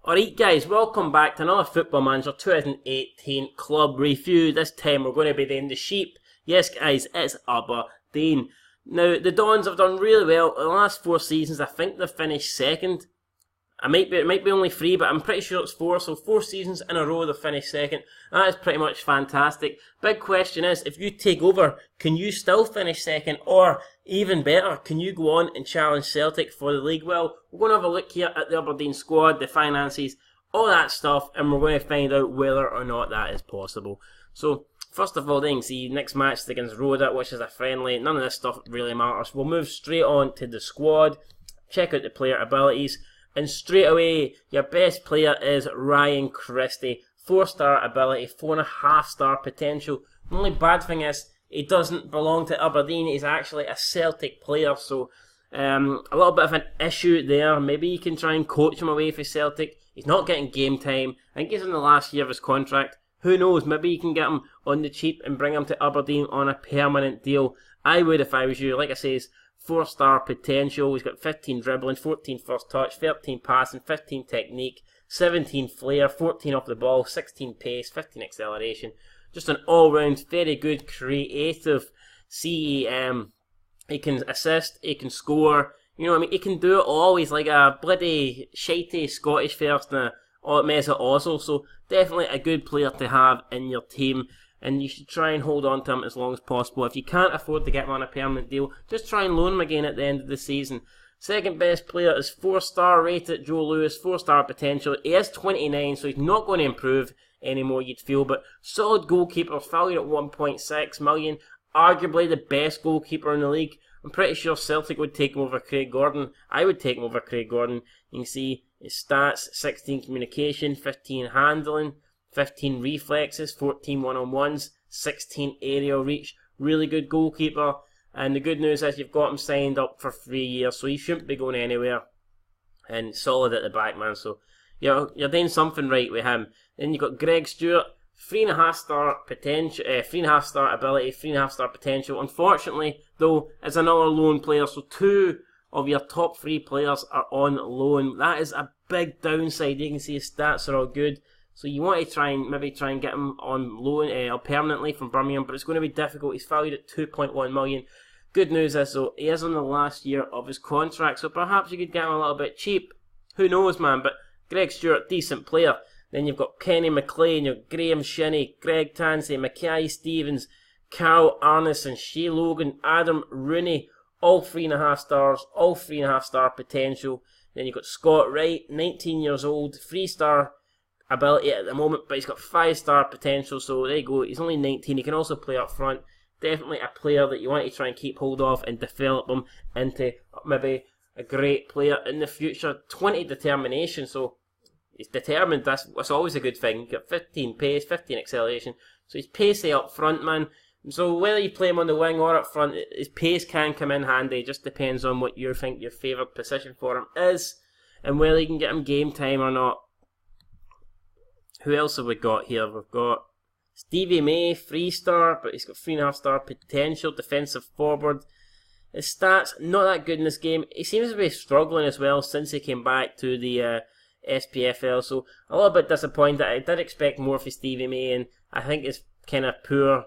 Alright guys, welcome back to another Football Manager 2018 Club Review. This time we're going to be doing the sheep. Yes guys, it's Aberdeen. Now, the Dons have done really well. In the last 4 seasons, I think they've finished second. It might be only 3, but I'm pretty sure it's 4. So 4 seasons in a row they've finished second. That is pretty much fantastic. Big question is, if you take over, can you still finish second? Or, even better, can you go on and challenge Celtic for the league? Well, we're going to have a look here at the Aberdeen squad, the finances, all that stuff, and we're going to find out whether or not that is possible. So, first of all, then, see, next match is against Roda, which is a friendly. None of this stuff really matters. We'll move straight on to the squad, check out the player abilities. And straight away, your best player is Ryan Christie. 4-star ability, 4.5-star potential. The only bad thing is, he doesn't belong to Aberdeen. He's actually a Celtic player, so a little bit of an issue there. Maybe you can try and coach him away for Celtic. He's not getting game time. I think he's in the last year of his contract. Who knows, maybe you can get him on the cheap and bring him to Aberdeen on a permanent deal. I would if I was you. Like I say, 4-star potential. He's got 15 dribbling, 14 first touch, 13 passing, 15 technique, 17 flair, 14 off the ball, 16 pace, 15 acceleration. Just an all-round, very good, creative CEM. He can assist, he can score. You know what I mean? He can do it all. He's like a bloody shitey Scottish first and a mess at Oslo. So definitely a good player to have in your team. And you should try and hold on to him as long as possible. If you can't afford to get him on a permanent deal, just try and loan him again at the end of the season. Second best player is 4-star rated, Joe Lewis, 4-star potential. He is 29, so he's not going to improve anymore, you'd feel. But solid goalkeeper, valued at 1.6 million. Arguably the best goalkeeper in the league. I'm pretty sure Celtic would take him over Craig Gordon. I would take him over Craig Gordon. You can see his stats, 16 communication, 15 handling, 15 reflexes, 14 one-on-ones, 16 aerial reach. Really good goalkeeper. And the good news is you've got him signed up for 3 years, so he shouldn't be going anywhere. And solid at the back, man. So you're doing something right with him. Then you've got Greg Stewart, 3.5-star potential, 3.5-star ability, 3.5-star potential. Unfortunately, though, is another loan player. So 2 of your top 3 players are on loan. That is a big downside. You can see his stats are all good. So you want to maybe try and get him on loan or permanently from Birmingham, but it's going to be difficult. He's valued at 2.1 million. Good news is, though, he is on the last year of his contract, so perhaps you could get him a little bit cheap. Who knows, man? But Greg Stewart, decent player. Then you've got Kenny McLean, you've Graham Shinney, Greg Tansey, Mackay Stevens, Carl Arneson, Shea Logan, Adam Rooney, all 3.5 stars, all 3.5-star potential. Then you've got Scott Wright, 19 years old, 3-star ability at the moment, but he's got 5-star potential, so there you go. He's only 19, he can also play up front. Definitely a player that you want to try and keep hold of and develop him into maybe a great player in the future. 20 determination, so he's determined. That's always a good thing. He's got 15 pace, 15 acceleration, so he's pacey up front, man. So whether you play him on the wing or up front, his pace can come in handy. It just depends on what you think your favourite position for him is and whether you can get him game time or not. Who else have we got here? We've got Stevie May, 3-star, but he's got 3.5-star potential, defensive forward. His stats, not that good in this game. He seems to be struggling as well since he came back to the SPFL, so a little bit disappointed. I did expect more for Stevie May, and I think his kind of poor,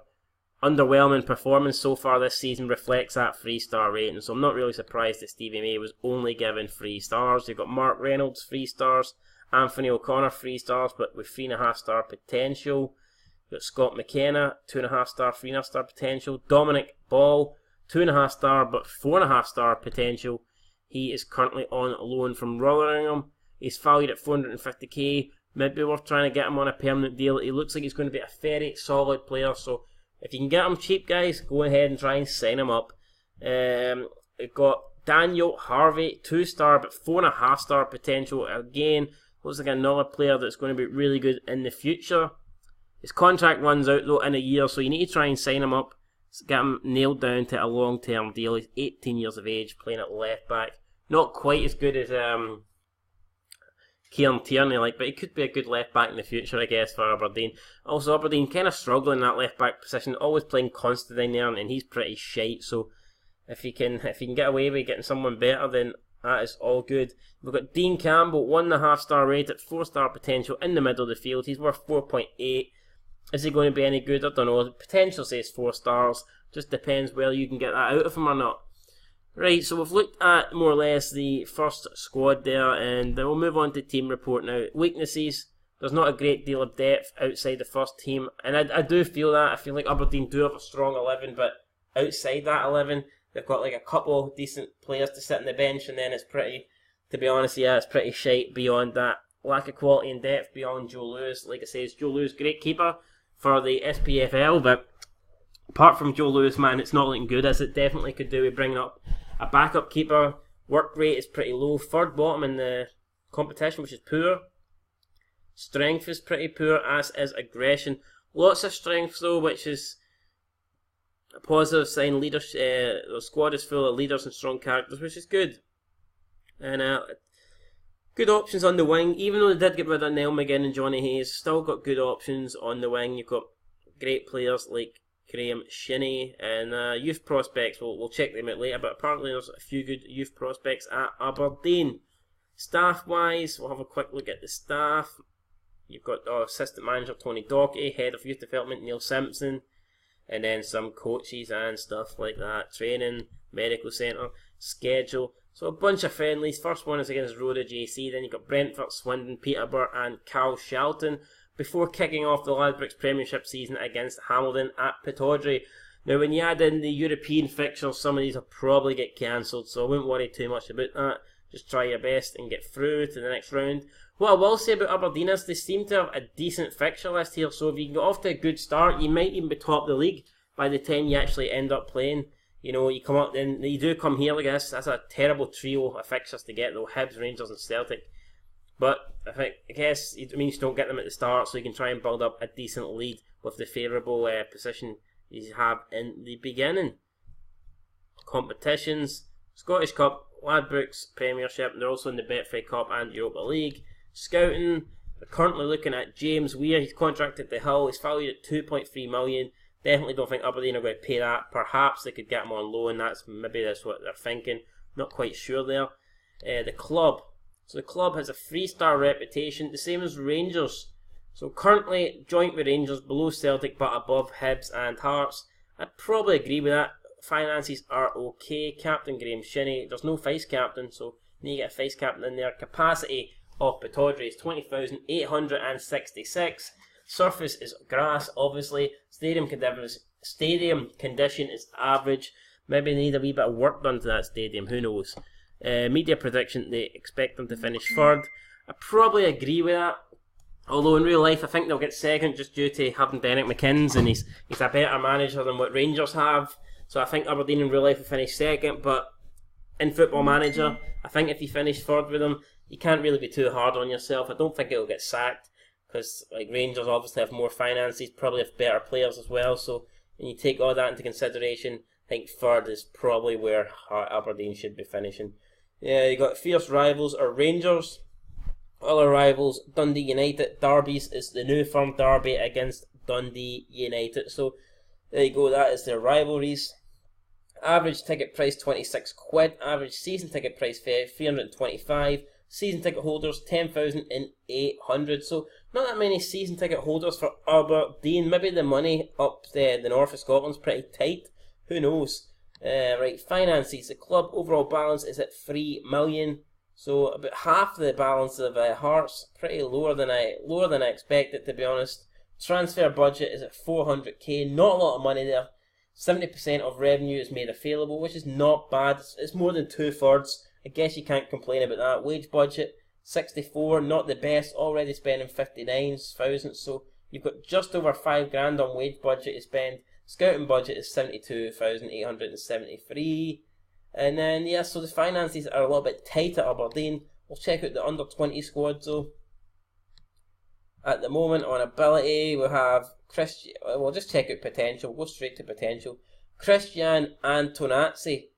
underwhelming performance so far this season reflects that 3-star rating, so I'm not really surprised that Stevie May was only given 3 stars. You've got Mark Reynolds, 3 stars. Anthony O'Connor, 3 stars, but with 3.5-star potential. You've got Scott McKenna, 2.5-star, 3.5-star potential. Dominic Ball, 2.5-star, but 4.5-star potential. He is currently on loan from Rotherham. He's valued at 450k. Maybe worth trying to get him on a permanent deal. He looks like he's going to be a very solid player, so if you can get him cheap, guys, go ahead and try and sign him up. We've got Daniel Harvey, 2-star, but 4.5-star potential. Again, looks like another player that's going to be really good in the future. His contract runs out though in a year, so you need to try and sign him up. Get him nailed down to a long-term deal. He's 18 years of age, playing at left back. Not quite as good as Kieran Tierney, but he could be a good left back in the future, I guess, for Aberdeen. Also, Aberdeen kind of struggling in that left back position, always playing Constantine there, and he's pretty shite. So if you can get away with getting someone better, then That is all good. We've got Dean Campbell, 1.5 star rated, 4-star potential in the middle of the field. He's worth 4.8. Is he going to be any good? I don't know. The potential says 4 stars. Just depends whether you can get that out of him or not. Right, so we've looked at more or less the first squad there, and we'll move on to team report now. Weaknesses. There's not a great deal of depth outside the first team, and I do feel that. I feel like Aberdeen do have a strong 11, but outside that 11, they've got like a couple of decent players to sit on the bench, and then it's pretty, to be honest, yeah, it's pretty shite beyond that. Lack of quality and depth beyond Joe Lewis. Like I say, Joe Lewis, great keeper for the SPFL, but apart from Joe Lewis, man, it's not looking good, as it definitely could do with bringing up a backup keeper. Work rate is pretty low, third bottom in the competition, which is poor. Strength is pretty poor, as is aggression. Lots of strength though, which is a positive sign. Leadership, the squad is full of leaders and strong characters, which is good. And good options on the wing. Even though they did get rid of Neil McGinn and Johnny Hayes, still got good options on the wing. You've got great players like Graham Shinney and youth prospects. We'll check them out later, but apparently there's a few good youth prospects at Aberdeen. Staff-wise, we'll have a quick look at the staff. You've got assistant manager Tony Docherty, head of youth development Neil Simpson, and then some coaches and stuff like that. Training, medical centre, schedule. So a bunch of friendlies. First one is against Rhoda JC, then you've got Brentford, Swindon, Peterborough and Carl Shelton, before kicking off the Ladbrokes Premiership season against Hamilton at Pittodrie. Now when you add in the European fixtures, some of these will probably get cancelled, so I wouldn't worry too much about that. Just try your best and get through to the next round. What I will say about Aberdeen is they seem to have a decent fixture list here, so if you can get off to a good start, you might even be top of the league by the time you actually end up playing. You know, you come up, then you do come here like this. That's a terrible trio of fixtures to get though, Hibs, Rangers and Celtic. But I guess it means you don't get them at the start, so you can try and build up a decent lead with the favourable position you have in the beginning. Competitions, Scottish Cup, Ladbrokes Premiership, and they're also in the Betfred Cup and Europa League. Scouting, they're currently looking at James Weir. He's contracted to Hull. He's valued at 2.3 million. Definitely don't think Aberdeen are going to pay that. Perhaps they could get him on loan. That's what they're thinking. Not quite sure there. The club. So the club has a 3-star reputation, the same as Rangers. So currently joint with Rangers, below Celtic but above Hibs and Hearts. I'd probably agree with that. Finances are okay. Captain Graham Shinney. There's no vice captain, so you need to get a vice captain in there. Capacity of Pittodrie is 20,866. Surface is grass, obviously. Stadium condition is average. Maybe they need a wee bit of work done to that stadium, who knows. Media prediction, they expect them to finish third. I probably agree with that. Although in real life, I think they'll get second just due to having Derek McInnes, and he's a better manager than what Rangers have. So I think Aberdeen in real life will finish second, but in Football Manager, I think if you finish third with them, you can't really be too hard on yourself. I don't think it'll get sacked, because like Rangers obviously have more finances, probably have better players as well. So when you take all that into consideration, I think third is probably where Aberdeen should be finishing. Yeah, you got fierce rivals are Rangers. Other rivals, Dundee United. Derbies is the new firm derby against Dundee United. So there you go, that is their rivalries. Average ticket price 26 quid. Average season ticket price 325. Season ticket holders 10,800. So not that many season ticket holders for Aberdeen. Maybe the money up the north of Scotland's pretty tight. Who knows? Right, finances. The club overall balance is at 3 million. So about half the balance of Hearts. Pretty lower than I expected, to be honest. Transfer budget is at 400k. Not a lot of money there. 70% of revenue is made available, which is not bad. It's more than 2/3. I guess you can't complain about that. Wage budget 64, not the best. Already spending 59,000. So you've got just over $5,000 on wage budget to spend. Scouting budget is 72,873. And then, yeah, so the finances are a little bit tight at Aberdeen. We'll check out the under-20 squad, though. At the moment, on ability, we have Christian. We'll just check out potential. We'll go straight to potential. Christian Antonazzi,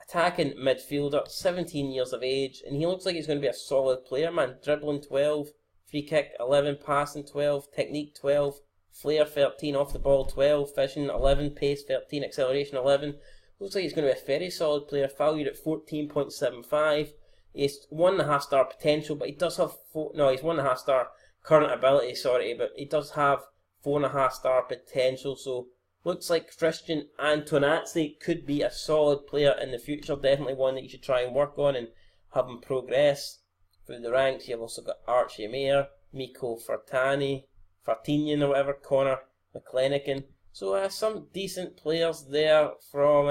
attacking midfielder, 17 years of age. And he looks like he's going to be a solid player, man. Dribbling 12, free kick 11, passing 12, technique 12, flair 13, off the ball 12, vision 11, pace 13, acceleration 11. Looks like he's going to be a very solid player, valued at 14.75. He's 1.5 star potential, but he does have he's 1.5 star current ability, sorry, but he does have 4.5 star potential. So looks like Christian Antonazzi could be a solid player in the future. Definitely one that you should try and work on and have him progress through the ranks. You've also got Archie Mayer, Miko Fartinian or whatever, Connor McClenaghan. So some decent players there from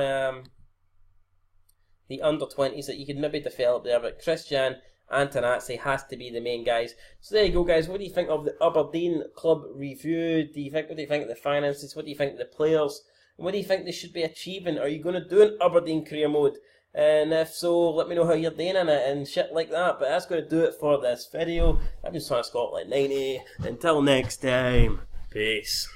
the under-20s that you could maybe develop there, but Christian Antonazzi has to be the main guys. So there you go, guys. What do you think of the Aberdeen club review? What do you think of the finances? What do you think of the players? And what do you think they should be achieving? Are you going to do an Aberdeen career mode? And if so, let me know how you're doing in it and shit like that. But that's going to do it for this video. I've been Scotland 90. Until next time, peace.